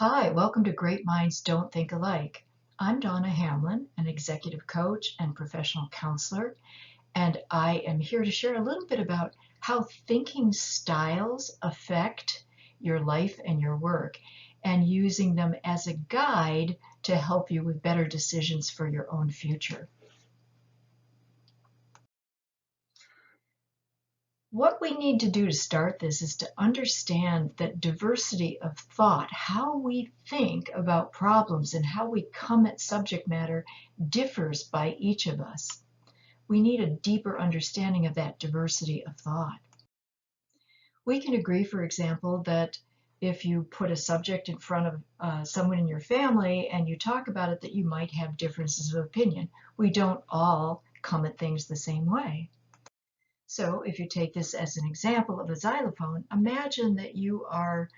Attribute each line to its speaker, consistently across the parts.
Speaker 1: Hi, welcome to Great Minds Don't Think Alike. I'm Donna Hamlin, an executive coach and professional counselor, and I am here to share a little bit about how thinking styles affect your life and your work, and using them as a guide to help you with better decisions for your own future. What we need to do to start this is to understand that diversity of thought, how we think about problems and how we come at subject matter, differs by each of us. We need a deeper understanding of that diversity of thought. We can agree, for example, that if you put a subject in front of someone in your family and you talk about it, that you might have differences of opinion. We don't all come at things the same way. So if you take this as an example of a xylophone, imagine that you are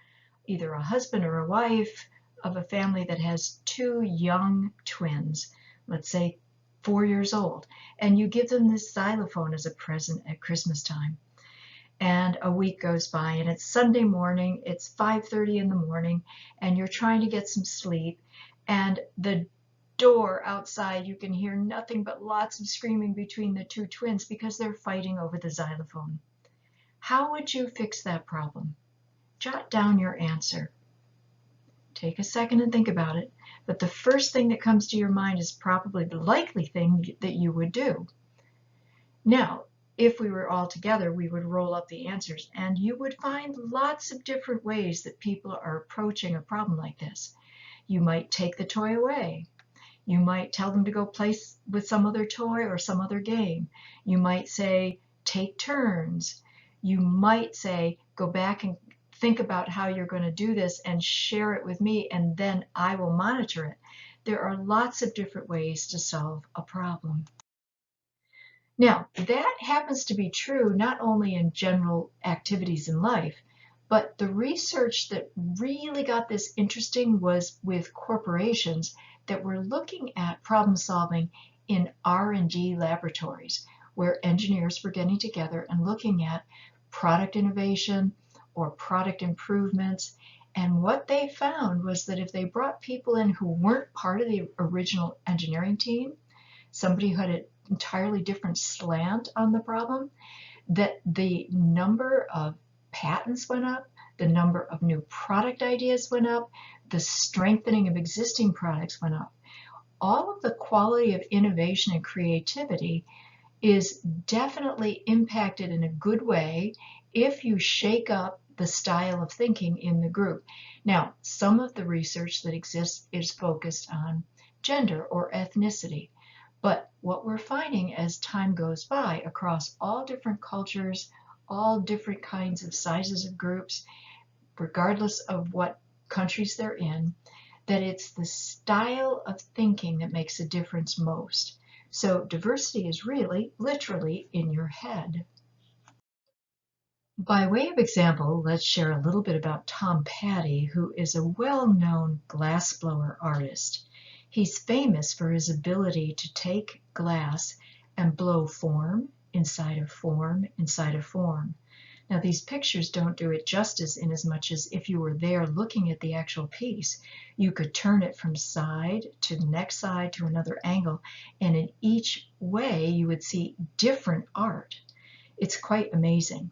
Speaker 1: either a husband or a wife of a family that has two young twins, let's say 4 years old, and you give them this xylophone as a present at Christmas time. And a week goes by and it's Sunday morning, it's 5:30 in the morning, and you're trying to get some sleep, and the door outside, you can hear nothing but lots of screaming between the two twins because they're fighting over the xylophone. How would you fix that problem? Jot down your answer. Take a second and think about it, but the first thing that comes to your mind is probably the likely thing that you would do. Now, if we were all together, we would roll up the answers, and you would find lots of different ways that people are approaching a problem like this. You might take the toy away. You might tell them to go play with some other toy or some other game. You might say, take turns. You might say, go back and think about how you're going to do this and share it with me, and then I will monitor it. There are lots of different ways to solve a problem. Now, that happens to be true not only in general activities in life, but the research that really got this interesting was with corporations that were looking at problem solving in R&D laboratories, where engineers were getting together and looking at product innovation or product improvements. And what they found was that if they brought people in who weren't part of the original engineering team, somebody who had an entirely different slant on the problem, that the number of patents went up, the number of new product ideas went up, the strengthening of existing products went up. All of the quality of innovation and creativity is definitely impacted in a good way if you shake up the style of thinking in the group. Now, some of the research that exists is focused on gender or ethnicity. But what we're finding as time goes by across all different cultures, all different kinds of sizes of groups, regardless of what countries they're in, that it's the style of thinking that makes a difference most. So diversity is really, literally, in your head. By way of example, let's share a little bit about Tom Petty, who is a well-known glassblower artist. He's famous for his ability to take glass and blow form inside of form inside of form. Now, these pictures don't do it justice, in as much as if you were there looking at the actual piece, you could turn it from side to the next side to another angle, and in each way you would see different art. It's quite amazing.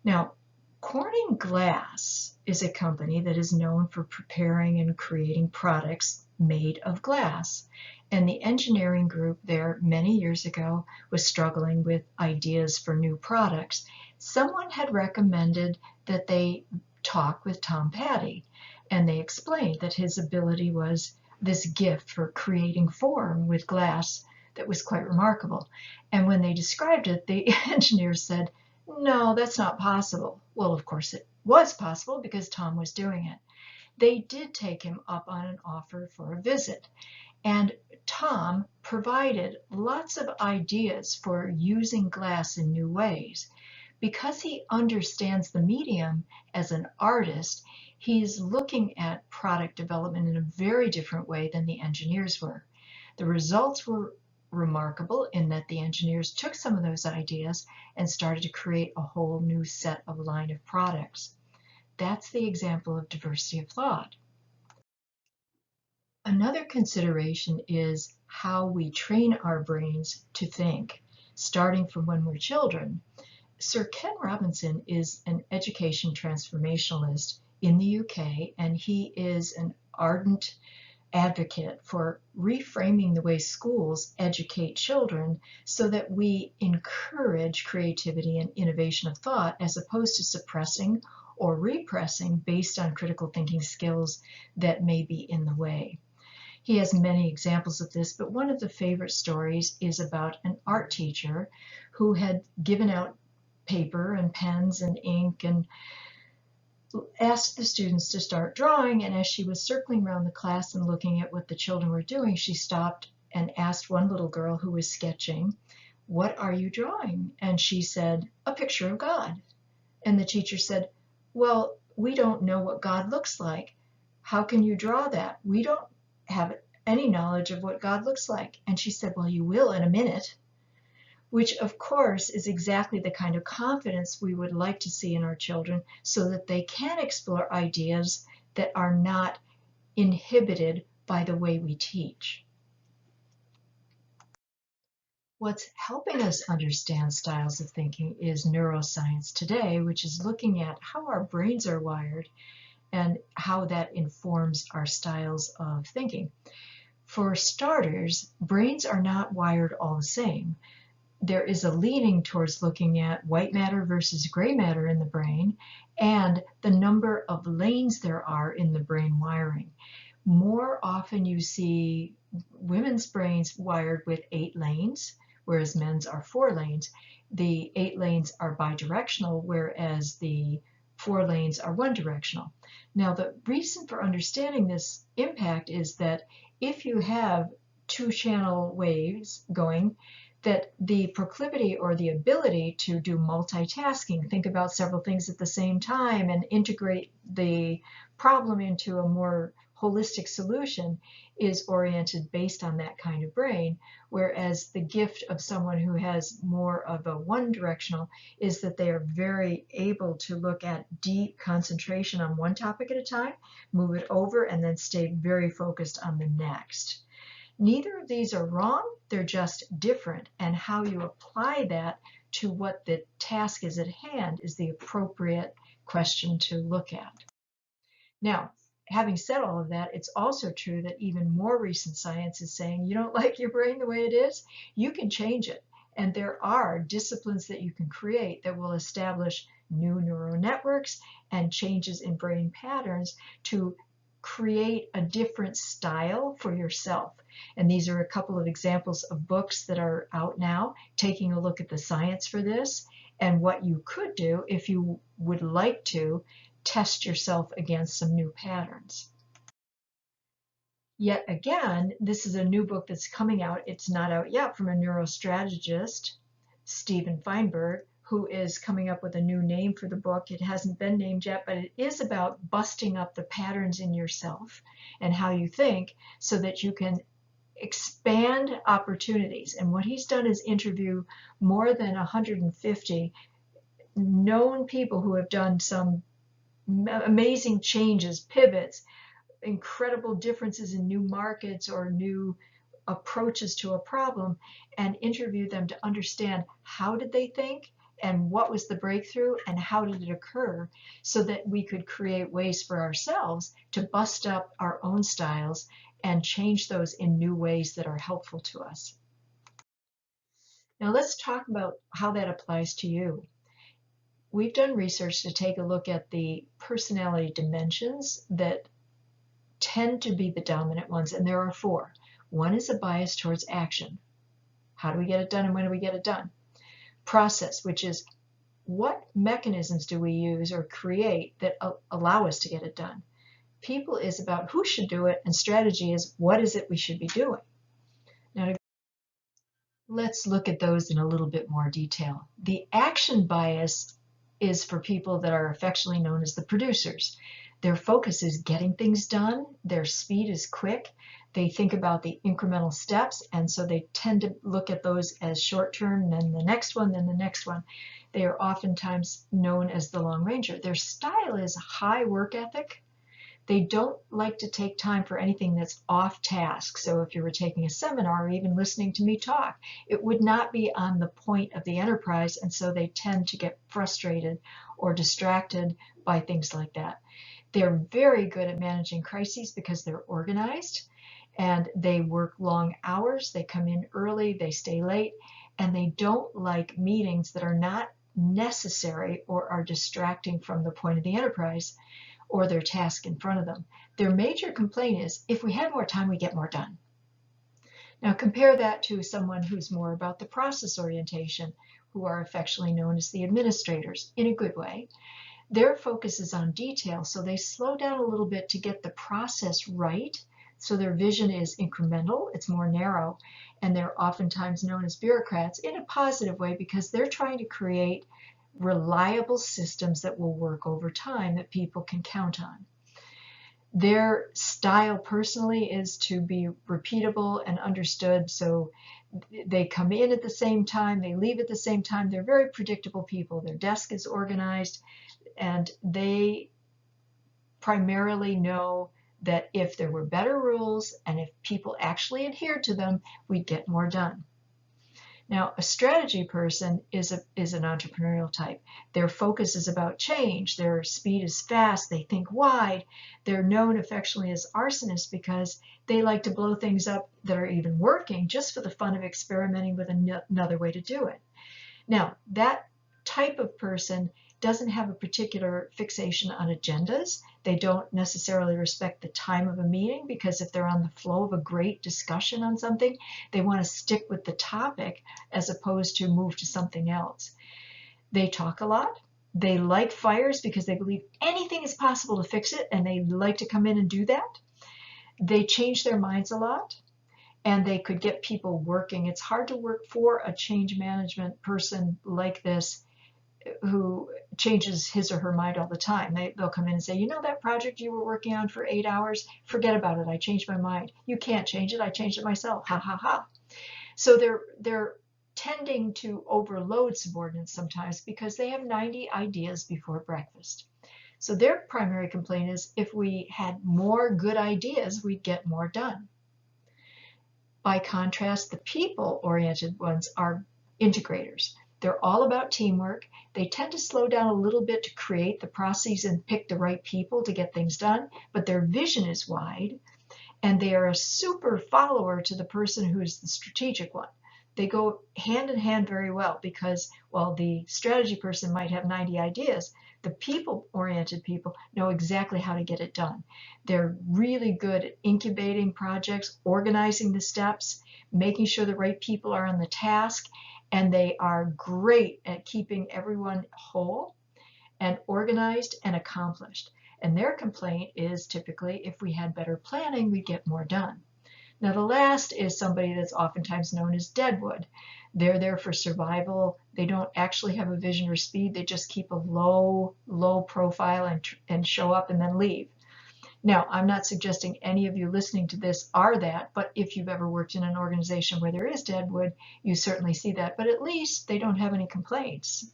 Speaker 1: Now, Corning Glass is a company that is known for preparing and creating products made of glass. And the engineering group there many years ago was struggling with ideas for new products. Someone had recommended that they talk with Tom Petty, and they explained that his ability was this gift for creating form with glass that was quite remarkable. And when they described it, the engineers said, no, that's not possible. Well, of course it was possible because Tom was doing it. They did take him up on an offer for a visit, and Tom provided lots of ideas for using glass in new ways. Because he understands the medium as an artist, he's looking at product development in a very different way than the engineers were. The results were remarkable in that the engineers took some of those ideas and started to create a whole new set of line of products. That's the example of diversity of thought. Another consideration is how we train our brains to think, starting from when we're children. Sir Ken Robinson is an education transformationalist in the UK, and he is an ardent advocate for reframing the way schools educate children so that we encourage creativity and innovation of thought as opposed to suppressing or repressing based on critical thinking skills that may be in the way. He has many examples of this, but one of the favorite stories is about an art teacher who had given out paper and pens and ink and asked the students to start drawing. And as she was circling around the class and looking at what the children were doing, she stopped and asked one little girl who was sketching, "What are you drawing?" And she said, "A picture of God." And the teacher said, "Well, we don't know what God looks like. How can you draw that? We don't have any knowledge of what God looks like." And she said, "Well, you will in a minute," which of course is exactly the kind of confidence we would like to see in our children so that they can explore ideas that are not inhibited by the way we teach. What's helping us understand styles of thinking is neuroscience today, which is looking at how our brains are wired and how that informs our styles of thinking. For starters, brains are not wired all the same. There is a leaning towards looking at white matter versus gray matter in the brain and the number of lanes there are in the brain wiring. More often you see women's brains wired with 8 lanes, whereas men's are 4 lanes. The 8 lanes are bidirectional, whereas the 4 lanes are one directional. Now, the reason for understanding this impact is that if you have 2-channel waves going, that the proclivity or the ability to do multitasking, think about several things at the same time and integrate the problem into a more holistic solution, is oriented based on that kind of brain, whereas the gift of someone who has more of a one-directional is that they are very able to look at deep concentration on one topic at a time, move it over, and then stay very focused on the next. Neither of these are wrong, they're just different, and how you apply that to what the task is at hand is the appropriate question to look at. Now, having said all of that, it's also true that even more recent science is saying you don't like your brain the way it is, you can change it. And there are disciplines that you can create that will establish new neural networks and changes in brain patterns to create a different style for yourself. And these are a couple of examples of books that are out now, taking a look at the science for this and what you could do if you would like to test yourself against some new patterns. Yet again, this is a new book that's coming out. It's not out yet, from a neurostrategist, Steven Feinberg, who is coming up with a new name for the book. It hasn't been named yet, but it is about busting up the patterns in yourself and how you think so that you can expand opportunities. And what he's done is interview more than 150 known people who have done some amazing changes, pivots, incredible differences in new markets or new approaches to a problem, and interview them to understand how did they think and what was the breakthrough and how did it occur, so that we could create ways for ourselves to bust up our own styles and change those in new ways that are helpful to us. Now let's talk about how that applies to you. We've done research to take a look at the personality dimensions that tend to be the dominant ones, and there are 4. One is a bias towards action. How do we get it done and when do we get it done? Process, which is what mechanisms do we use or create that allow us to get it done? People is about who should do it, and strategy is what is it we should be doing. Now, let's look at those in a little bit more detail. The action bias is for people that are affectionately known as the producers. Their focus is getting things done. Their speed is quick. They think about the incremental steps, and so they tend to look at those as short-term, then the next one, then the next one. They are oftentimes known as the long ranger. Their style is high work ethic. They don't like to take time for anything that's off task. So if you were taking a seminar or even listening to me talk, it would not be on the point of the enterprise, and so they tend to get frustrated or distracted by things like that. They're very good at managing crises because they're organized and they work long hours, they come in early, they stay late, and they don't like meetings that are not necessary or are distracting from the point of the enterprise or their task in front of them. Their major complaint is, if we had more time, we get more done. Now compare that to someone who's more about the process orientation, who are affectionately known as the administrators, in a good way. Their focus is on detail, so they slow down a little bit to get the process right. So their vision is incremental, it's more narrow, and they're oftentimes known as bureaucrats in a positive way because they're trying to create reliable systems that will work over time that people can count on. Their style personally is to be repeatable and understood, so they come in at the same time, they leave at the same time. They're very predictable people. Their desk is organized, and they primarily know that if there were better rules and if people actually adhered to them, we'd get more done. Now, a strategy person is an entrepreneurial type. Their focus is about change. Their speed is fast. They think wide. They're known affectionately as arsonists because they like to blow things up that are even working just for the fun of experimenting with another way to do it. Now, that type of person doesn't have a particular fixation on agendas. They don't necessarily respect the time of a meeting because if they're on the flow of a great discussion on something, they want to stick with the topic as opposed to move to something else. They talk a lot. They like fires because they believe anything is possible to fix it, and they like to come in and do that. They change their minds a lot, and they could get people working. It's hard to work for a change management person like this who changes his or her mind all the time. They'll come in and say, you know, that project you were working on for 8 hours, forget about it. I changed my mind. You can't change it. I changed it myself. Ha ha ha. So they're tending to overload subordinates sometimes because they have 90 ideas before breakfast. So their primary complaint is, if we had more good ideas, we'd get more done. By contrast, the people-oriented ones are integrators. They're all about teamwork. They tend to slow down a little bit to create the processes and pick the right people to get things done, but their vision is wide, and they are a super follower to the person who is the strategic one. They go hand in hand very well because while the strategy person might have 90 ideas, the people-oriented people know exactly how to get it done. They're really good at incubating projects, organizing the steps, making sure the right people are on the task, and they are great at keeping everyone whole and organized and accomplished. And their complaint is typically, if we had better planning, we'd get more done. Now, the last is somebody that's oftentimes known as deadwood. They're there for survival. They don't actually have a vision or speed. They just keep a low profile and show up and then leave. Now, I'm not suggesting any of you listening to this are that, but if you've ever worked in an organization where there is deadwood, you certainly see that. But at least they don't have any complaints.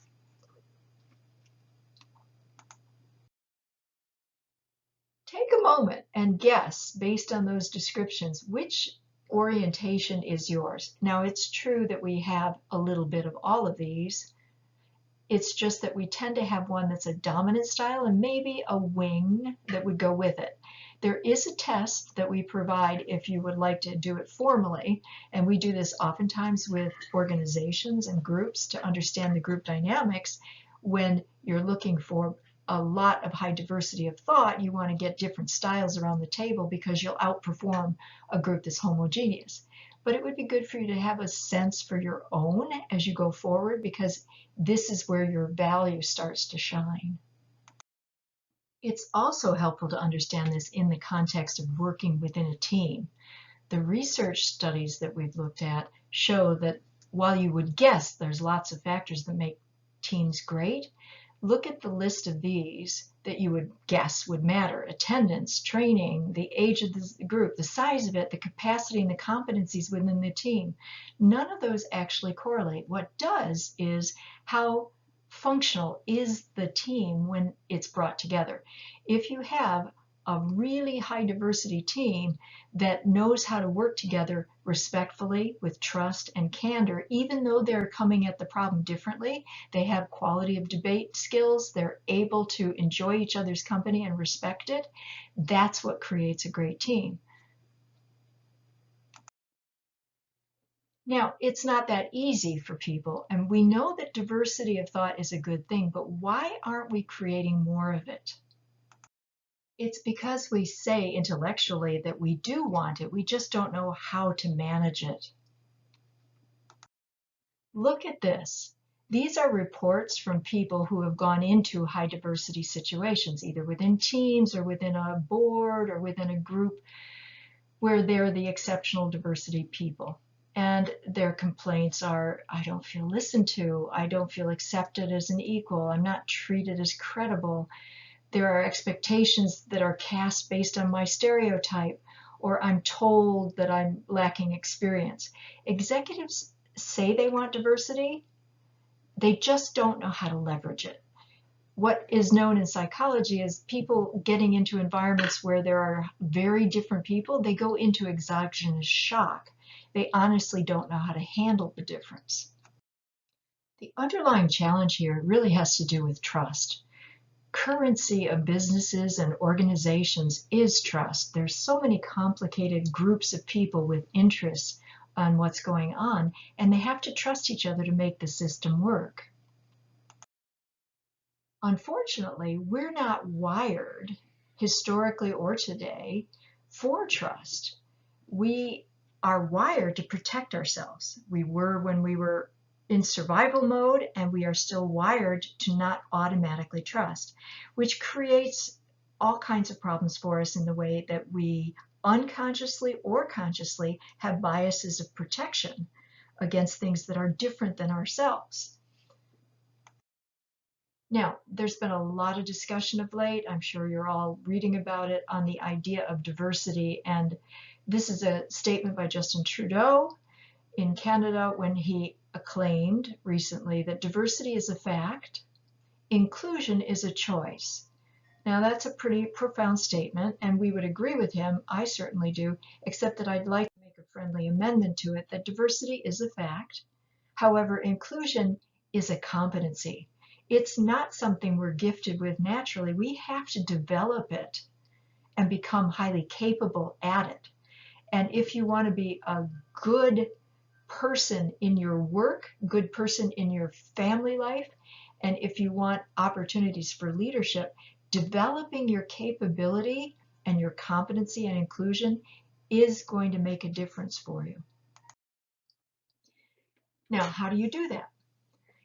Speaker 1: Take a moment and guess, based on those descriptions, which orientation is yours. Now, it's true that we have a little bit of all of these. It's just that we tend to have one that's a dominant style and maybe a wing that would go with it. There is a test that we provide if you would like to do it formally, and we do this oftentimes with organizations and groups to understand the group dynamics. When you're looking for a lot of high diversity of thought, you want to get different styles around the table because you'll outperform a group that's homogeneous. But it would be good for you to have a sense for your own as you go forward, because this is where your value starts to shine. It's also helpful to understand this in the context of working within a team. The research studies that we've looked at show that while you would guess there's lots of factors that make teams great, look at the list of these that you would guess would matter: attendance, training, the age of the group, the size of it, the capacity and the competencies within the team. None of those actually correlate. What does is how functional is the team when it's brought together. If you have a really high diversity team that knows how to work together respectfully with trust and candor, even though they're coming at the problem differently. They have quality of debate skills. They're able to enjoy each other's company and respect it. That's what creates a great team. Now, it's not that easy for people, and we know that diversity of thought is a good thing, but why aren't we creating more of it? It's because we say intellectually that we do want it, we just don't know how to manage it. Look at this. These are reports from people who have gone into high diversity situations, either within teams or within a board or within a group where they're the exceptional diversity people. And their complaints are, I don't feel listened to, I don't feel accepted as an equal, I'm not treated as credible. There are expectations that are cast based on my stereotype, or I'm told that I'm lacking experience. Executives say they want diversity, they just don't know how to leverage it. What is known in psychology is people getting into environments where there are very different people, they go into exogenous shock. They honestly don't know how to handle the difference. The underlying challenge here really has to do with trust. Currency of businesses and organizations is trust. There's so many complicated groups of people with interests on what's going on, and they have to trust each other to make the system work. Unfortunately, we're not wired, historically or today, for trust. We are wired to protect ourselves. We were when we were in survival mode, and we are still wired to not automatically trust, which creates all kinds of problems for us in the way that we unconsciously or consciously have biases of protection against things that are different than ourselves. Now, there's been a lot of discussion of late, I'm sure you're all reading about it, on the idea of diversity. And this is a statement by Justin Trudeau in Canada when he acclaimed recently that diversity is a fact, inclusion is a choice. Now, that's a pretty profound statement, and we would agree with him. I certainly do, except that I'd like to make a friendly amendment to it that diversity is a fact. However, inclusion is a competency. It's not something we're gifted with naturally. We have to develop it and become highly capable at it. And if you want to be a good person in your work, good person in your family life, and if you want opportunities for leadership, developing your capability and your competency and inclusion is going to make a difference for you. Now, how do you do that?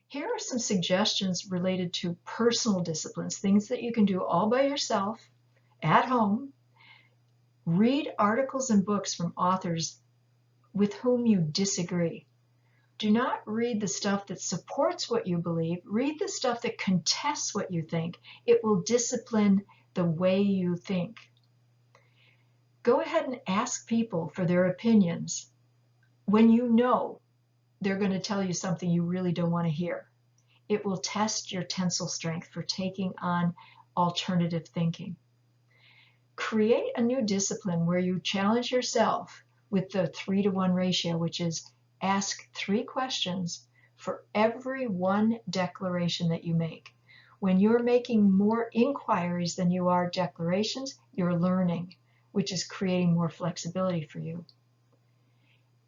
Speaker 1: Here are some suggestions related to personal disciplines, things that you can do all by yourself at home. Read articles and books from authors with whom you disagree. Do not read the stuff that supports what you believe. Read the stuff that contests what you think. It will discipline the way you think. Go ahead and ask people for their opinions when you know they're going to tell you something you really don't want to hear. It will test your tensile strength for taking on alternative thinking. Create a new discipline where you challenge yourself with the 3-to-1 ratio, which is ask 3 questions for every 1 declaration that you make. When you're making more inquiries than you are declarations, you're learning, which is creating more flexibility for you.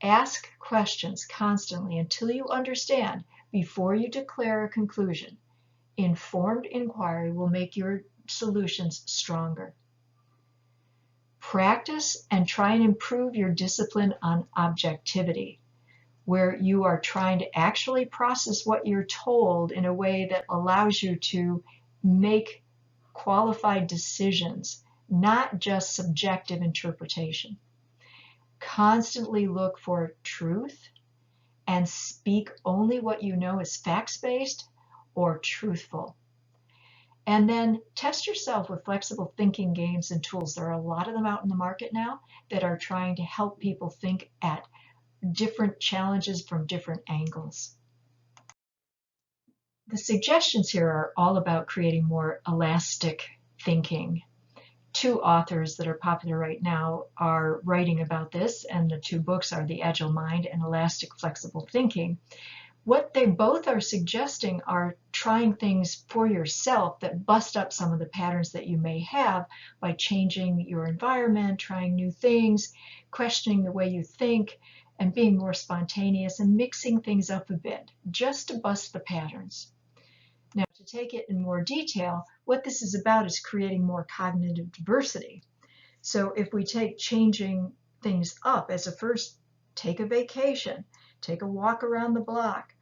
Speaker 1: Ask questions constantly until you understand before you declare a conclusion. Informed inquiry will make your solutions stronger. Practice and try and improve your discipline on objectivity, where you are trying to actually process what you're told in a way that allows you to make qualified decisions, not just subjective interpretation. Constantly look for truth and speak only what you know is facts-based or truthful. And then test yourself with flexible thinking games and tools. There are a lot of them out in the market now that are trying to help people think at different challenges from different angles. The suggestions here are all about creating more elastic thinking. two authors that are popular right now are writing about this, and the two books are The Agile Mind and Elastic Flexible Thinking. What they both are suggesting are trying things for yourself that bust up some of the patterns that you may have by changing your environment, trying new things, questioning the way you think, and being more spontaneous and mixing things up a bit, just to bust the patterns. Now, to take it in more detail, what this is about is creating more cognitive diversity. So if we take changing things up as a first, take a vacation, take a walk around the block,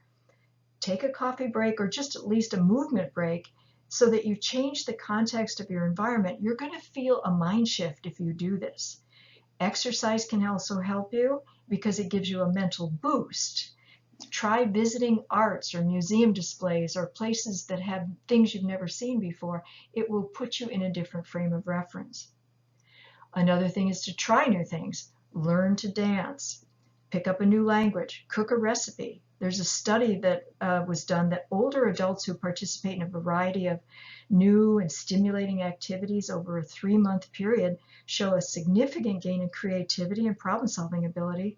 Speaker 1: take a coffee break, or just at least a movement break, so that you change the context of your environment, you're going to feel a mind shift if you do this. Exercise can also help you because it gives you a mental boost. Try visiting arts or museum displays or places that have things you've never seen before. It will put you in a different frame of reference. Another thing is to try new things. Learn to dance, pick up a new language, cook a recipe. There's a study that was done that older adults who participate in a variety of new and stimulating activities over a 3-month period show a significant gain in creativity and problem-solving ability.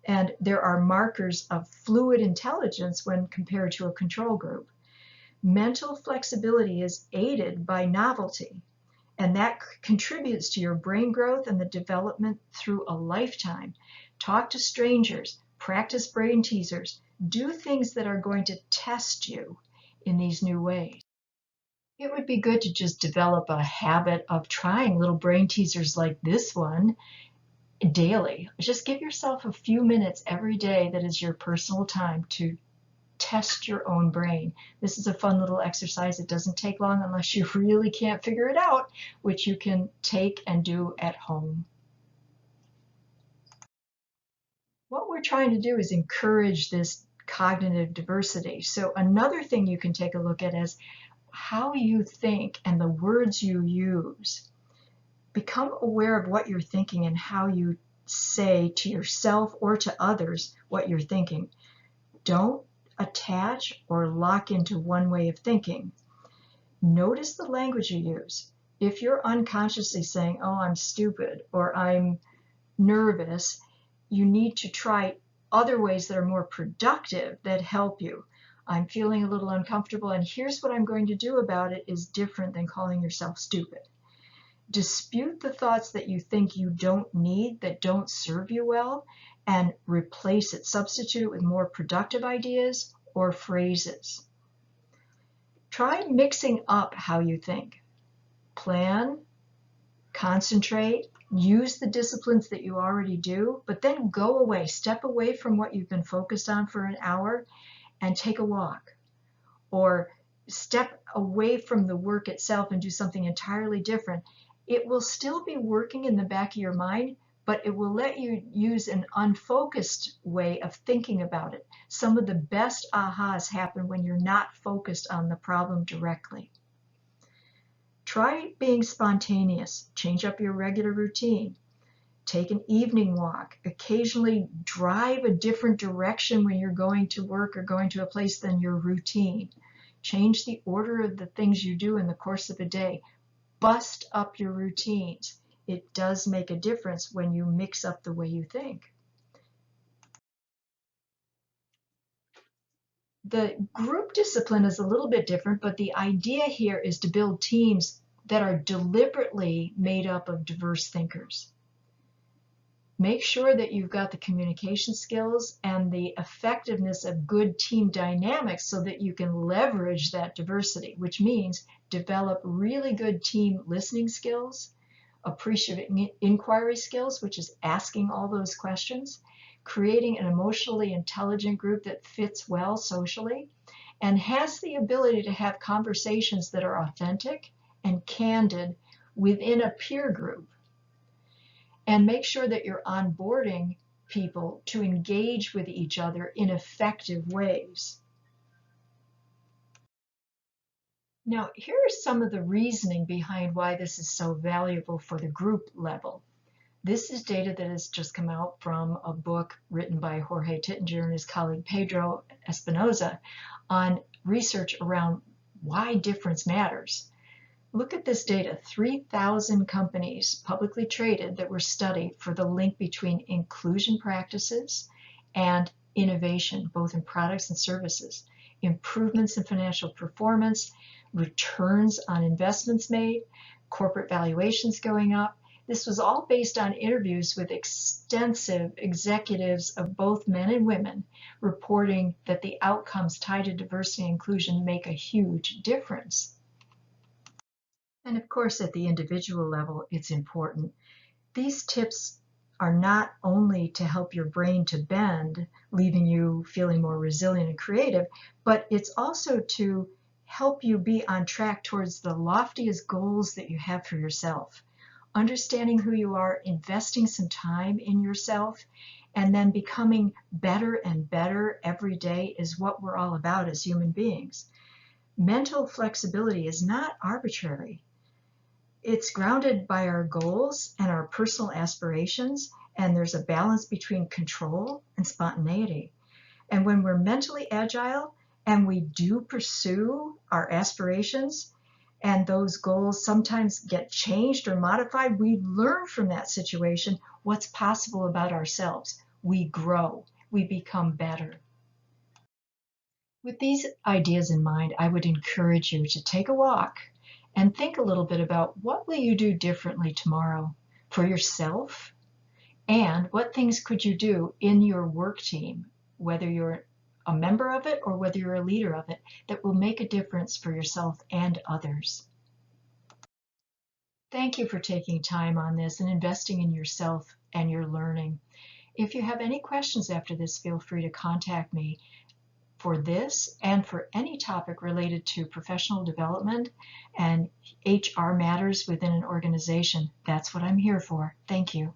Speaker 1: And there are markers of fluid intelligence when compared to a control group. Mental flexibility is aided by novelty, and that contributes to your brain growth and the development through a lifetime. Talk to strangers, practice brain teasers, do things that are going to test you in these new ways. It would be good to just develop a habit of trying little brain teasers like this one daily. Just give yourself a few minutes every day that is your personal time to test your own brain. This is a fun little exercise. It doesn't take long unless you really can't figure it out, which you can take and do at home. What we're trying to do is encourage this cognitive diversity. So another thing you can take a look at is how you think and the words you use. Become aware of what you're thinking and how you say to yourself or to others what you're thinking. Don't attach or lock into one way of thinking. Notice the language you use. If you're unconsciously saying, oh, I'm stupid, or I'm nervous, you need to try other ways that are more productive that help you. I'm feeling a little uncomfortable, and here's what I'm going to do about it is different than calling yourself stupid. Dispute the thoughts that you think you don't need, that don't serve you well, and replace it. Substitute it with more productive ideas or phrases. Try mixing up how you think. Plan, concentrate, use the disciplines that you already do, but then go away, step away from what you've been focused on for an hour and take a walk. Or step away from the work itself and do something entirely different. It will still be working in the back of your mind, but it will let you use an unfocused way of thinking about it. Some of the best ahas happen when you're not focused on the problem directly. Try being spontaneous. Change up your regular routine. Take an evening walk. Occasionally drive a different direction when you're going to work or going to a place than your routine. Change the order of the things you do in the course of a day. Bust up your routines. It does make a difference when you mix up the way you think. The group discipline is a little bit different, but the idea here is to build teams that are deliberately made up of diverse thinkers. Make sure that you've got the communication skills and the effectiveness of good team dynamics so that you can leverage that diversity, which means develop really good team listening skills, appreciative inquiry skills, which is asking all those questions, creating an emotionally intelligent group that fits well socially, and has the ability to have conversations that are authentic and candid within a peer group. And make sure that you're onboarding people to engage with each other in effective ways. Now, here are some of the reasoning behind why this is so valuable for the group level. This is data that has just come out from a book written by Jorge Tittinger and his colleague Pedro Espinoza on research around why difference matters. Look at this data, 3,000 companies publicly traded that were studied for the link between inclusion practices and innovation, both in products and services, improvements in financial performance, returns on investments made, corporate valuations going up. This was all based on interviews with extensive executives of both men and women reporting that the outcomes tied to diversity and inclusion make a huge difference. And of course, at the individual level, it's important. These tips are not only to help your brain to bend, leaving you feeling more resilient and creative, but it's also to help you be on track towards the loftiest goals that you have for yourself. Understanding who you are, investing some time in yourself, and then becoming better and better every day is what we're all about as human beings. Mental flexibility is not arbitrary. It's grounded by our goals and our personal aspirations, and there's a balance between control and spontaneity. And when we're mentally agile and we do pursue our aspirations, and those goals sometimes get changed or modified, we learn from that situation what's possible about ourselves. We grow, we become better. With these ideas in mind, I would encourage you to take a walk and think a little bit about what will you do differently tomorrow for yourself, and what things could you do in your work team, whether you're a member of it or whether you're a leader of it, that will make a difference for yourself and others. Thank you for taking time on this and investing in yourself and your learning. If you have any questions after this, feel free to contact me for this and for any topic related to professional development and HR matters within an organization. That's what I'm here for. Thank you.